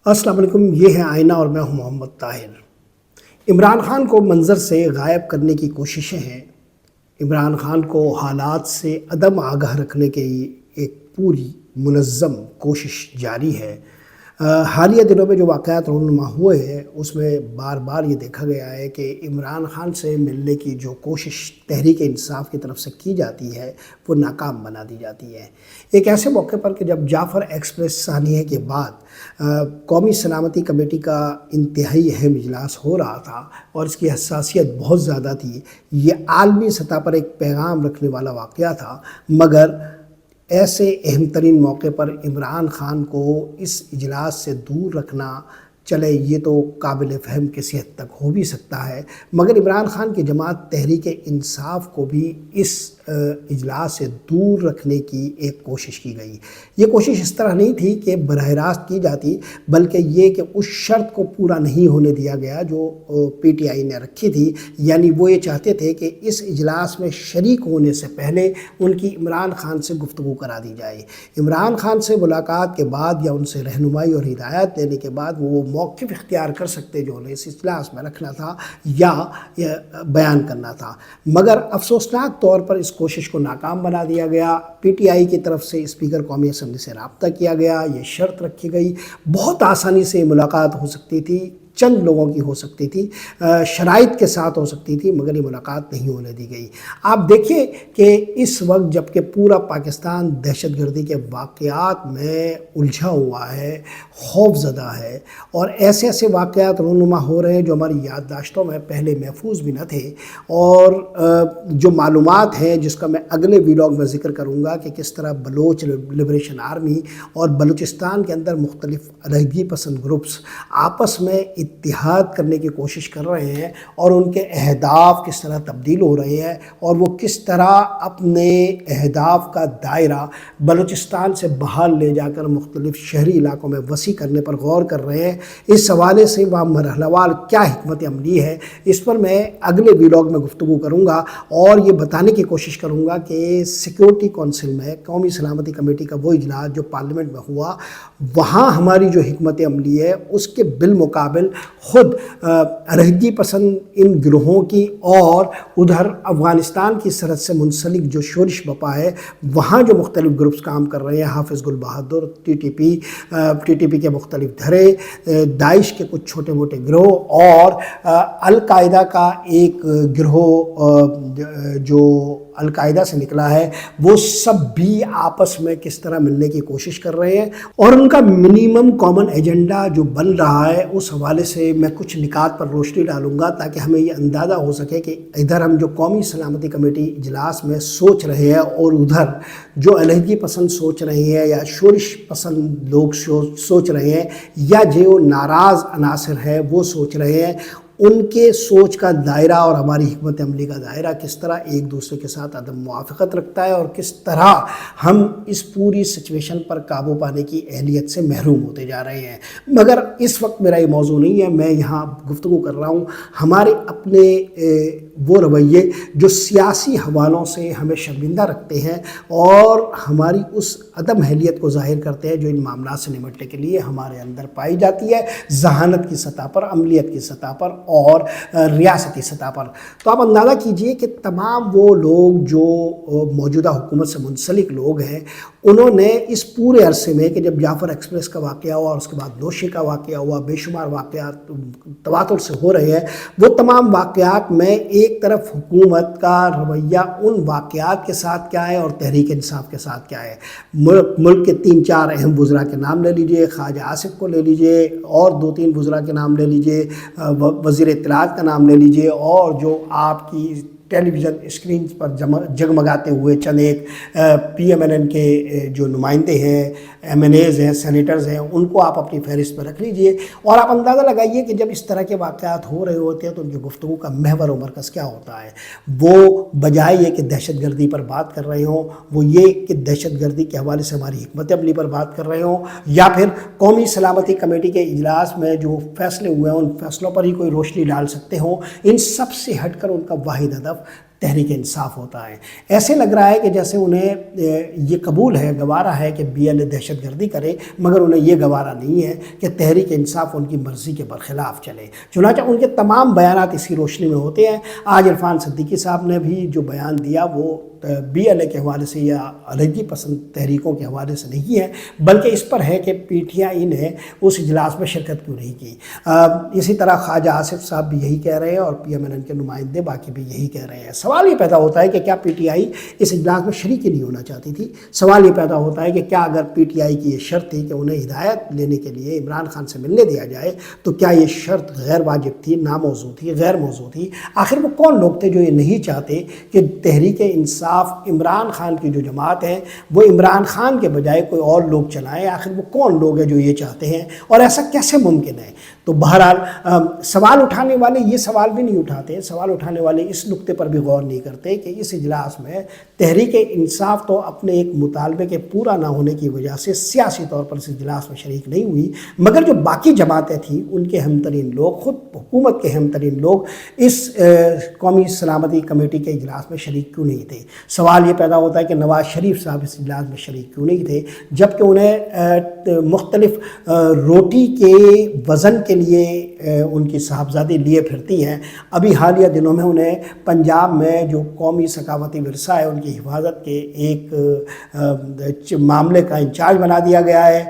السلام علیکم، یہ ہے آئینہ اور میں ہوں محمد طاہر۔ عمران خان کو منظر سے غائب کرنے کی کوششیں ہیں۔ عمران خان کو حالات سے عدم آگاہ رکھنے کی ایک پوری منظم کوشش جاری ہے۔ حالیہ دنوں میں جو واقعات رونما ہوئے ہیں اس میں بار بار یہ دیکھا گیا ہے کہ عمران خان سے ملنے کی جو کوشش تحریک انصاف کی طرف سے کی جاتی ہے وہ ناکام بنا دی جاتی ہے۔ ایک ایسے موقع پر کہ جب جعفر ایکسپریس سانحے کے بعد قومی سلامتی کمیٹی کا انتہائی اہم اجلاس ہو رہا تھا اور اس کی حساسیت بہت زیادہ تھی، یہ عالمی سطح پر ایک پیغام رکھنے والا واقعہ تھا، مگر ایسے اہم ترین موقع پر عمران خان کو اس اجلاس سے دور رکھنا، چلے یہ تو قابل فہم کسی حد تک ہو بھی سکتا ہے، مگر عمران خان کی جماعت تحریک انصاف کو بھی اس اجلاس سے دور رکھنے کی ایک کوشش کی گئی۔ یہ کوشش اس طرح نہیں تھی کہ براہ راست کی جاتی، بلکہ یہ کہ اس شرط کو پورا نہیں ہونے دیا گیا جو پی ٹی آئی نے رکھی تھی، یعنی وہ یہ چاہتے تھے کہ اس اجلاس میں شریک ہونے سے پہلے ان کی عمران خان سے گفتگو کرا دی جائے۔ عمران خان سے ملاقات کے بعد یا ان سے رہنمائی اور ہدایت لینے کے بعد وہ موقف اختیار کر سکتے جو انہیں اس اجلاس میں رکھنا تھا یا بیان کرنا تھا، مگر افسوسناک طور پر اس کوشش کو ناکام بنا دیا گیا۔ پی ٹی آئی کی طرف سے اسپیکر قومی اسمبلی سے رابطہ کیا گیا، یہ شرط رکھی گئی، بہت آسانی سے ملاقات ہو سکتی تھی، چند لوگوں کی ہو سکتی تھی، شرائط کے ساتھ ہو سکتی تھی، مگر یہ ملاقات نہیں ہونے دی گئی۔ آپ دیکھیں کہ اس وقت جب کہ پورا پاکستان دہشت گردی کے واقعات میں الجھا ہوا ہے، خوف زدہ ہے، اور ایسے ایسے واقعات رونما ہو رہے ہیں جو ہماری یادداشتوں میں پہلے محفوظ بھی نہ تھے، اور جو معلومات ہیں جس کا میں اگلے ویلاگ میں ذکر کروں گا کہ کس طرح بلوچ لبریشن آرمی اور بلوچستان کے اندر مختلف علیحدگی پسند گروپس آپس میں اتحاد کرنے کی کوشش کر رہے ہیں، اور ان کے اہداف کس طرح تبدیل ہو رہے ہیں، اور وہ کس طرح اپنے اہداف کا دائرہ بلوچستان سے باہر لے جا کر مختلف شہری علاقوں میں وسیع کرنے پر غور کر رہے ہیں۔ اس حوالے سے وہ مرحلہ وار کیا حکمت عملی ہے، اس پر میں اگلے ویلاگ میں گفتگو کروں گا، اور یہ بتانے کی کوشش کروں گا کہ سیکیورٹی کونسل میں قومی سلامتی کمیٹی کا وہ اجلاس جو پارلیمنٹ میں ہوا، وہاں ہماری جو حکمت عملی ہے اس کے بالمقابل خود علیحدگی پسند ان گروہوں کی اور ادھر افغانستان کی سرحد سے منسلک جو شورش بپا ہے، وہاں جو مختلف گروپس کام کر رہے ہیں، حافظ گل بہادر، ٹی ٹی پی کے مختلف دھرے، داعش کے کچھ چھوٹے موٹے گروہ، اور القاعدہ کا ایک گروہ جو القاعدہ سے نکلا ہے، وہ سب بھی آپس میں کس طرح ملنے کی کوشش کر رہے ہیں، اور ان کا منیمم کامن ایجنڈا جو بن رہا ہے اس حوالے سے میں کچھ نکات پر روشنی ڈالوں گا تاکہ ہمیں یہ اندازہ ہو سکے کہ ادھر ہم جو قومی سلامتی کمیٹی اجلاس میں سوچ رہے ہیں اور ادھر جو علیحدگی پسند سوچ رہے ہیں یا شورش پسند لوگ سوچ رہے ہیں یا جو ناراض عناصر ہیں وہ سوچ رہے ہیں، ان کے سوچ کا دائرہ اور ہماری حکمت عملی کا دائرہ کس طرح ایک دوسرے کے ساتھ عدم موافقت رکھتا ہے، اور کس طرح ہم اس پوری سچویشن پر قابو پانے کی اہلیت سے محروم ہوتے جا رہے ہیں۔ مگر اس وقت میرا یہ موضوع نہیں ہے، میں یہاں گفتگو کر رہا ہوں ہمارے اپنے وہ رویے جو سیاسی حوالوں سے ہمیں شرمندہ رکھتے ہیں اور ہماری اس عدم اہلیت کو ظاہر کرتے ہیں جو ان معاملات سے نمٹنے کے لیے ہمارے اندر پائی جاتی ہے، ذہانت کی سطح پر، عملیت کی سطح پر اور ریاستی سطح پر۔ تو آپ اندازہ کیجئے کہ تمام وہ لوگ جو موجودہ حکومت سے منسلک لوگ ہیں، انہوں نے اس پورے عرصے میں کہ جب جعفر ایکسپریس کا واقعہ ہوا اور اس کے بعد نوشے کا واقعہ ہوا، بے شمار واقعات تواتر سے ہو رہے ہیں، وہ تمام واقعات میں ایک طرف حکومت کا رویہ ان واقعات کے ساتھ کیا ہے اور تحریک انصاف کے ساتھ کیا ہے۔ ملک کے 3-4 اہم وزراء کے نام لے لیجئے، خواجہ آصف کو لے لیجئے، اور 2-3 وزراء کے نام لے لیجئے، وزیر اطلاعات کا نام لے لیجئے، اور جو آپ کی ٹیلی ویژن اسکرین پر جگمگاتے ہوئے چند ایک پی ایم این این کے جو نمائندے ہیں، ایم این ایز ہیں، سینیٹرز ہیں، ان کو آپ اپنی فہرست میں رکھ لیجئے، اور آپ اندازہ لگائیے کہ جب اس طرح کے واقعات ہو رہے ہوتے ہیں تو ان کی گفتگو کا محور و مرکز کیا ہوتا ہے۔ وہ بجائے یہ کہ دہشت گردی پر بات کر رہے ہوں، وہ یہ کہ دہشت گردی کے حوالے سے ہماری حکمت عملی پر بات کر رہے ہوں، یا پھر قومی سلامتی کمیٹی کے اجلاس میں جو فیصلے ہوئے ہیں ان فیصلوں پر ہی کوئی روشنی ڈال سکتے ہوں، ان سب سے ہٹ کر ان کا واحد ہدف تحریک انصاف ہوتا ہے۔ ایسے لگ رہا ہے کہ جیسے انہیں یہ قبول ہے، گوارا ہے کہ BLA دہشت گردی کرے، مگر انہیں یہ گوارا نہیں ہے کہ تحریک انصاف ان کی مرضی کے برخلاف چلے۔ چنانچہ ان کے تمام بیانات اسی روشنی میں ہوتے ہیں۔ آج عرفان صدیقی صاحب نے بھی جو بیان دیا وہ BLA کے حوالے سے یا علیحدگی پسند تحریکوں کے حوالے سے نہیں ہے، بلکہ اس پر ہے کہ PTI نے اس اجلاس میں شرکت کیوں نہیں کی۔ اسی طرح خواجہ آصف صاحب بھی یہی کہہ رہے ہیں اور PMLN کے نمائندے باقی بھی یہی کہہ رہے ہیں۔ سوال یہ پیدا ہوتا ہے کہ کیا PTI اس اجلاس میں شریک ہی نہیں ہونا چاہتی تھی؟ سوال یہ پیدا ہوتا ہے کہ کیا اگر PTI کی یہ شرط تھی کہ انہیں ہدایت لینے کے لیے عمران خان سے ملنے دیا جائے تو کیا یہ شرط غیر واجب تھی، ناموضوع تھی، غیر موضوع تھی؟ آخر وہ کون لوگ تھے جو یہ نہیں چاہتے کہ تحریک انصاف عمران خان کی جو جماعت ہے وہ عمران خان کے بجائے کوئی اور لوگ چلائیں؟ آخر وہ کون لوگ ہیں جو یہ چاہتے ہیں اور ایسا کیسے ممکن ہے؟ تو بہرحال سوال اٹھانے والے یہ سوال بھی نہیں اٹھاتے، سوال اٹھانے والے اس نقطے پر بھی غور نہیں کرتے کہ اس اجلاس میں تحریک انصاف تو اپنے ایک مطالبے کے پورا نہ ہونے کی وجہ سے سیاسی طور پر اس اجلاس میں شریک نہیں ہوئی، مگر جو باقی جماعتیں تھیں ان کے اہم ترین لوگ، خود حکومت کے اہم ترین لوگ اس قومی سلامتی کمیٹی کے اجلاس میں شریک کیوں نہیں تھے؟ سوال یہ پیدا ہوتا ہے کہ نواز شریف صاحب اس اجلاس میں شریک کیوں نہیں تھے، جبکہ انہیں مختلف روٹی کے وزن کے لیے ان کی صاحبزادی لیے پھرتی ہیں۔ ابھی حالیہ دنوں میں انہیں پنجاب میں جو قومی ثقافتی ورثہ ہے ان کی حفاظت کے ایک معاملے کا انچارج بنا دیا گیا ہے۔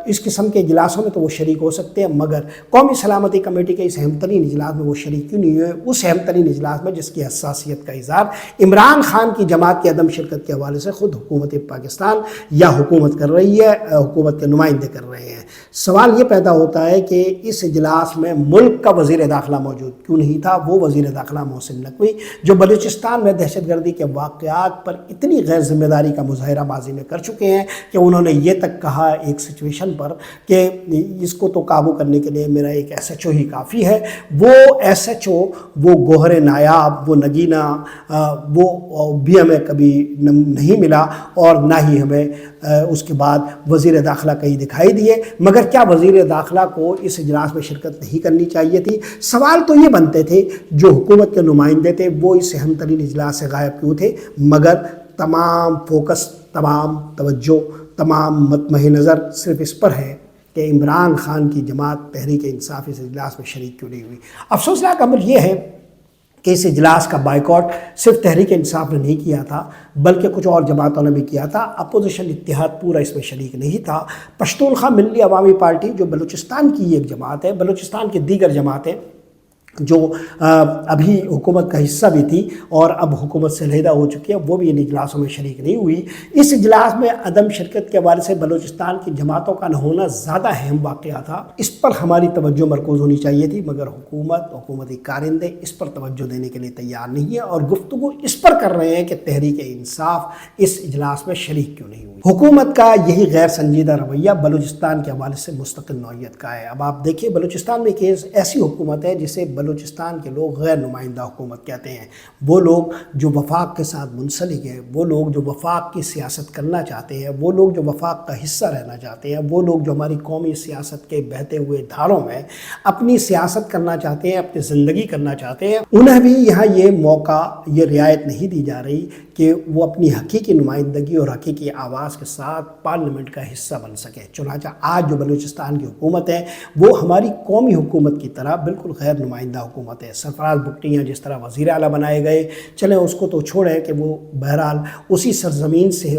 اس قسم کے اجلاسوں میں تو وہ شریک ہو سکتے ہیں، مگر قومی سلامتی کمیٹی کے اس اہم ترین اجلاس میں وہ شریک کیوں نہیں ہوئے؟ اس اہم ترین اجلاس میں جس کی حساسیت کا اظہار عمران خان کی جماعت کی عدم شرکت کے حوالے سے خود حکومت پاکستان یا حکومت کر رہی ہے، حکومت کے نمائندے کر رہے ہیں۔ سوال یہ پیدا ہوتا ہے کہ اس اجلاس میں ملک کا وزیر داخلہ موجود کیوں نہیں تھا؟ وہ وزیر داخلہ محسن نقوی جو بلوچستان میں دہشت گردی کے واقعات پر اتنی غیر ذمہ داری کا مظاہرہ ماضی میں کر چکے ہیں کہ انہوں نے یہ تک کہا ایک سچویشن پر کہ اس کو تو قابو کرنے کے لیے میرا ایک SHO ہی کافی ہے۔ وہ SHO وہ گوہر نایاب، وہ نگینہ، وہ بھی ہمیں کبھی نہیں ملا اور نہ ہی ہمیں اس کے بعد وزیر داخلہ کہیں دکھائی دیے۔ مگر کیا وزیر داخلہ کو اس اجلاس میں شرکت نہیں کرنی چاہیے تھی؟ سوال تو یہ بنتے تھے جو حکومت کے نمائندے تھے وہ اس اہم ترین اجلاس سے غائب کیوں تھے، مگر تمام فوکس، تمام توجہ، تمام مطمع نظر صرف اس پر ہے کہ عمران خان کی جماعت تحریک انصاف اس اجلاس میں شریک کیوں نہیں ہوئی۔ افسوسناک امر یہ ہے کہ اس اجلاس کا بائیکاٹ صرف تحریک انصاف نے نہیں کیا تھا بلکہ کچھ اور جماعتوں نے بھی کیا تھا۔ اپوزیشن اتحاد پورا اس میں شریک نہیں تھا۔ پشتونخوا ملی عوامی پارٹی جو بلوچستان کی ایک جماعت ہے، بلوچستان کی دیگر جماعتیں جو ابھی حکومت کا حصہ بھی تھی اور اب حکومت سے علیحدہ ہو چکی ہے، وہ بھی ان اجلاسوں میں شریک نہیں ہوئی۔ اس اجلاس میں عدم شرکت کے حوالے سے بلوچستان کی جماعتوں کا نہ ہونا زیادہ اہم واقعہ تھا، اس پر ہماری توجہ مرکوز ہونی چاہیے تھی، مگر حکومتی کارندے اس پر توجہ دینے کے لیے تیار نہیں ہیں اور گفتگو اس پر کر رہے ہیں کہ تحریک انصاف اس اجلاس میں شریک کیوں نہیں ہوئی۔ حکومت کا یہی غیر سنجیدہ رویہ بلوچستان کے حوالے سے مستقل نوعیت کا ہے۔ اب آپ دیکھیے بلوچستان میں ایک ایسی حکومت ہے جسے بلوچستان کے لوگ غیر نمائندہ حکومت کہتے ہیں۔ وہ لوگ جو وفاق کے ساتھ منسلک ہیں، وہ لوگ جو وفاق کی سیاست کرنا چاہتے ہیں، وہ لوگ جو وفاق کا حصہ رہنا چاہتے ہیں، وہ لوگ جو ہماری قومی سیاست کے بہتے ہوئے دھاروں میں اپنی سیاست کرنا چاہتے ہیں، اپنی زندگی کرنا چاہتے ہیں، انہیں بھی یہاں یہ موقع، یہ رعایت نہیں دی جا رہی کہ وہ اپنی حقیقی نمائندگی اور حقیقی آواز کے ساتھ پارلیمنٹ کا حصہ بن سکے۔ چنانچہ آج جو بلوچستان کی حکومت ہے وہ ہماری قومی حکومت کی طرح بالکل غیر نمائندہ حکومت ہے۔ سرفراز بگٹیاں جس طرح وزیر اعلیٰ بنائے گئے، چلیں اس کو تو چھوڑیں کہ وہ بہرحال اسی سرزمین سے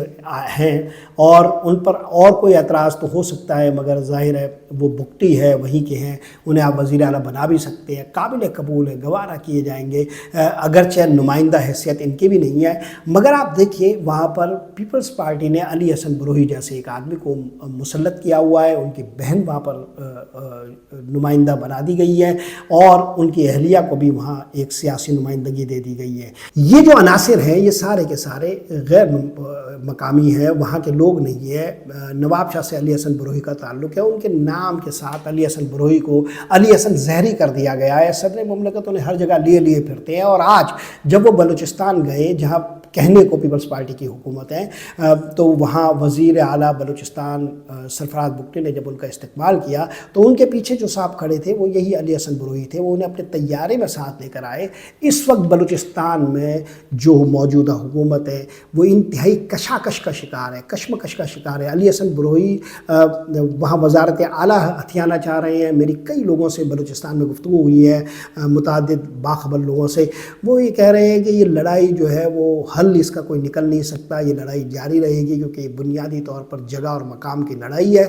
ہیں اور ان پر اور کوئی اعتراض تو ہو سکتا ہے، مگر ظاہر ہے وہ بگٹی ہے، وہیں کے ہیں، انہیں آپ وزیر اعلیٰ بنا بھی سکتے ہیں، قابل قبول ہے، گوارا کیے جائیں گے، اگرچہ نمائندہ حیثیت ان کی بھی نہیں ہے۔ مگر آپ دیکھیے وہاں پر پیپلز پارٹی نے علی حسن بروہی جیسے ایک آدمی کو مسلط کیا ہوا ہے، ان کی بہن وہاں پر نمائندہ بنا دی گئی ہے اور ان کی اہلیہ کو بھی وہاں ایک سیاسی نمائندگی دے دی گئی ہے۔ یہ جو عناصر ہیں یہ سارے کے سارے غیر مقامی ہیں، وہاں کے لوگ نہیں ہیں۔ نواب شاہ سے علی حسن بروہی کا تعلق ہے، ان کے نام کے ساتھ علی حسن بروہی کو علی حسن زہری کر دیا گیا ہے۔ صدر مملکت انہیں ہر جگہ لیے پھرتے ہیں اور آج جب وہ بلوچستان گئے جہاں کہنے کو پیپلز پارٹی کی حکومت ہے، تو وہاں وزیر اعلیٰ بلوچستان سرفراز بگٹی نے جب ان کا استقبال کیا تو ان کے پیچھے جو صاحب کھڑے تھے وہ یہی علی حسن بروئی تھے، وہ انہیں اپنے طیارے میں ساتھ لے کر آئے۔ اس وقت بلوچستان میں جو موجودہ حکومت ہے وہ انتہائی کشاکش کا شکار ہے، کشمکش کا شکار ہے۔ علی حسن بروئی وہاں وزارت اعلیٰ ہتھیانا چاہ رہے ہیں۔ میری کئی لوگوں سے بلوچستان میں گفتگو ہوئی ہے، متعدد باخبر لوگوں سے، وہ یہ کہہ رہے ہیں کہ یہ لڑائی جو ہے وہ حل اس کا کوئی نکل نہیں سکتا، یہ لڑائی جاری رہے گی کیونکہ بنیادی طور پر جگہ اور مقام کی لڑائی ہے۔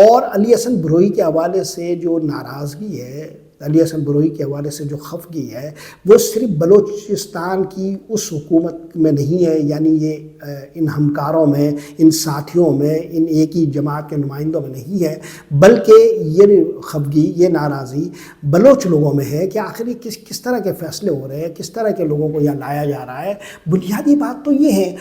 اور علی حسن بروئی کے حوالے سے جو ناراضگی ہے، علی حسن بروئی کے حوالے سے جو خفگی ہے، وہ صرف بلوچستان کی اس حکومت میں نہیں ہے، یعنی یہ ان ہمکاروں میں، ان ساتھیوں میں، ان ایک ہی جماعت کے نمائندوں میں نہیں ہے، بلکہ یہ خفگی، یہ ناراضی بلوچ لوگوں میں ہے کہ آخر کس طرح کے فیصلے ہو رہے ہیں، کس طرح کے لوگوں کو یہاں لایا جا رہا ہے۔ بنیادی بات تو یہ ہے،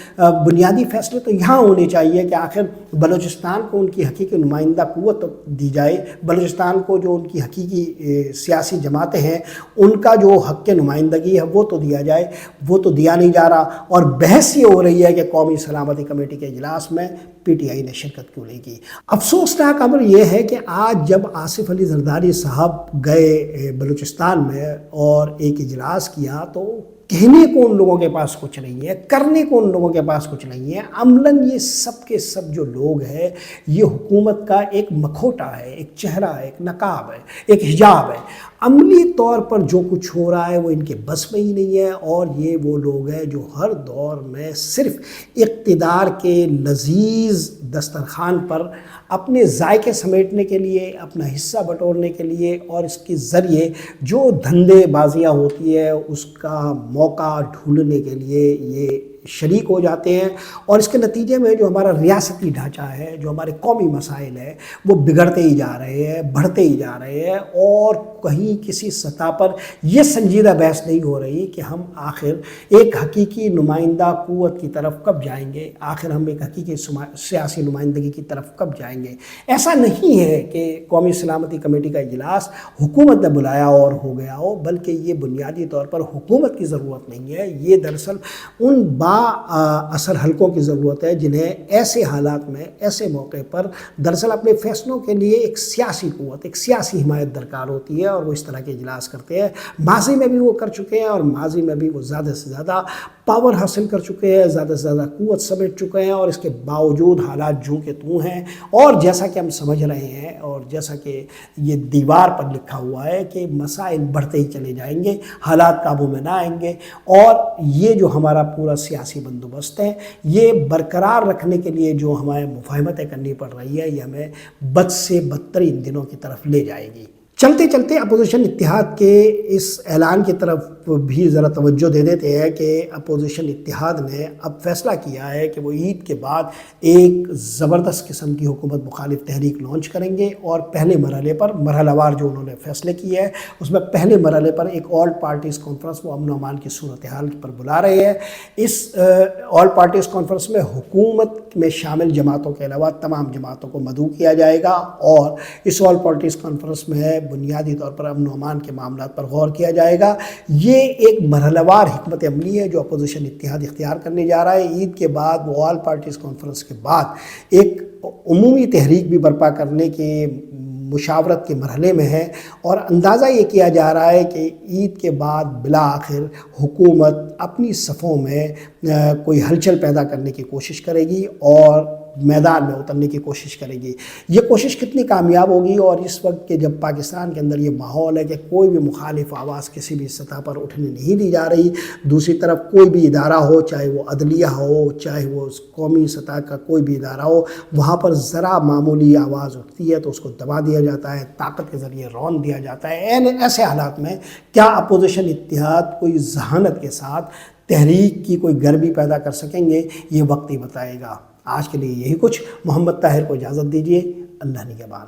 بنیادی فیصلے تو یہاں ہونے چاہیے کہ آخر بلوچستان کو ان کی حقیقی نمائندہ قوت دی جائے، بلوچستان کو جو ان کی حقیقی سیاسی جماعتیں ہیں ان کا جو حق کے نمائندگی ہے وہ تو دیا جائے، وہ تو دیا نہیں جا رہا۔ اور بحث یہ ہو رہی ہے کہ قومی سلامتی کمیٹی کے اجلاس میں پی ٹی آئی نے شرکت کیوں نہیں کی۔ افسوسناک امر یہ ہے کہ آج جب آصف علی زرداری صاحب گئے بلوچستان میں اور ایک اجلاس کیا تو کہنے کو ان لوگوں کے پاس کچھ نہیں ہے، کرنے کو ان لوگوں کے پاس کچھ نہیں ہے۔ عملاً یہ سب کے سب جو لوگ ہیں یہ حکومت کا ایک مکھوٹا ہے، ایک چہرہ ہے، ایک نقاب ہے، ایک حجاب ہے۔ عملی طور پر جو کچھ ہو رہا ہے وہ ان کے بس میں ہی نہیں ہے، اور یہ وہ لوگ ہیں جو ہر دور میں صرف اقتدار کے لذیذ دسترخوان پر اپنے ذائقے سمیٹنے کے لیے، اپنا حصہ بٹورنے کے لیے اور اس کے ذریعے جو دھندے بازیاں ہوتی ہے اس کا موقع ڈھونڈنے کے لیے یہ شریک ہو جاتے ہیں، اور اس کے نتیجے میں جو ہمارا ریاستی ڈھانچہ ہے، جو ہمارے قومی مسائل ہیں وہ بگڑتے ہی جا رہے ہیں، بڑھتے ہی جا رہے ہیں، اور کہیں کسی سطح پر یہ سنجیدہ بحث نہیں ہو رہی کہ ہم آخر ایک حقیقی نمائندہ قوت کی طرف کب جائیں گے، آخر ہم ایک حقیقی سیاسی نمائندگی کی طرف کب جائیں گے۔ ایسا نہیں ہے کہ قومی سلامتی کمیٹی کا اجلاس حکومت نے بلایا اور ہو گیا ہو، بلکہ یہ بنیادی طور پر حکومت کی ضرورت نہیں ہے، یہ دراصل ان اثر حلقوں کی ضرورت ہے جنہیں ایسے حالات میں، ایسے موقع پر دراصل اپنے فیصلوں کے لیے ایک سیاسی قوت، ایک سیاسی حمایت درکار ہوتی ہے، اور وہ اس طرح کے اجلاس کرتے ہیں۔ ماضی میں بھی وہ کر چکے ہیں، اور ماضی میں بھی وہ زیادہ سے زیادہ پاور حاصل کر چکے ہیں، زیادہ سے زیادہ قوت سمیٹ چکے ہیں، اور اس کے باوجود حالات جوں کے توں ہیں، اور جیسا کہ ہم سمجھ رہے ہیں اور جیسا کہ یہ دیوار پر لکھا ہوا ہے کہ مسائل بڑھتے ہی چلے جائیں گے، حالات قابو میں نہ آئیں گے، اور یہ جو ہمارا پورا سیاسی بندوبست ہے یہ برقرار رکھنے کے لیے جو ہمیں مفاہمتیں کرنی پڑ رہی ہے یہ ہمیں بد سے بدترین دنوں کی طرف لے جائے گی۔ چلتے چلتے اپوزیشن اتحاد کے اس اعلان کی طرف بھی ذرا توجہ دے دیتے ہیں کہ اپوزیشن اتحاد نے اب فیصلہ کیا ہے کہ وہ عید کے بعد ایک زبردست قسم کی حکومت مخالف تحریک لانچ کریں گے، اور پہلے مرحلے پر مرحلہ وار جو انہوں نے فیصلے کیے ہیں اس میں پہلے مرحلے پر ایک آل پارٹیز کانفرنس وہ امن و امان کی صورتحال پر بلا رہے ہیں۔ اس آل پارٹیز کانفرنس میں حکومت میں شامل جماعتوں کے علاوہ تمام جماعتوں کو مدعو کیا جائے گا، اور اس آل پارٹیز کانفرنس میں بنیادی طور پر امن و امان کے معاملات پر غور کیا جائے گا۔ یہ ایک مرحلہ وار حکمت عملی ہے جو اپوزیشن اتحاد اختیار کرنے جا رہا ہے۔ عید کے بعد وہ آل پارٹیز کانفرنس کے بعد ایک عمومی تحریک بھی برپا کرنے کے مشاورت کے مرحلے میں ہے، اور اندازہ یہ کیا جا رہا ہے کہ عید کے بعد بالآخر حکومت اپنی صفوں میں کوئی ہلچل پیدا کرنے کی کوشش کرے گی اور میدان میں اترنے کی کوشش کرے گی۔ یہ کوشش کتنی کامیاب ہوگی، اور اس وقت کہ جب پاکستان کے اندر یہ ماحول ہے کہ کوئی بھی مخالف آواز کسی بھی سطح پر اٹھنے نہیں دی جا رہی، دوسری طرف کوئی بھی ادارہ ہو، چاہے وہ عدلیہ ہو، چاہے وہ قومی سطح کا کوئی بھی ادارہ ہو، وہاں پر ذرا معمولی آواز اٹھتی ہے تو اس کو دبا دیا جاتا ہے، طاقت کے ذریعے رون دیا جاتا ہے۔ ایسے حالات میں کیا اپوزیشن اتحاد کوئی ذہانت کے ساتھ تحریک کی کوئی گرمی پیدا کر سکیں گے، یہ وقت ہی بتائے گا۔ آج کے لیے یہی کچھ۔ محمد طاہر کو اجازت دیجیے۔ اللہ نگہبان۔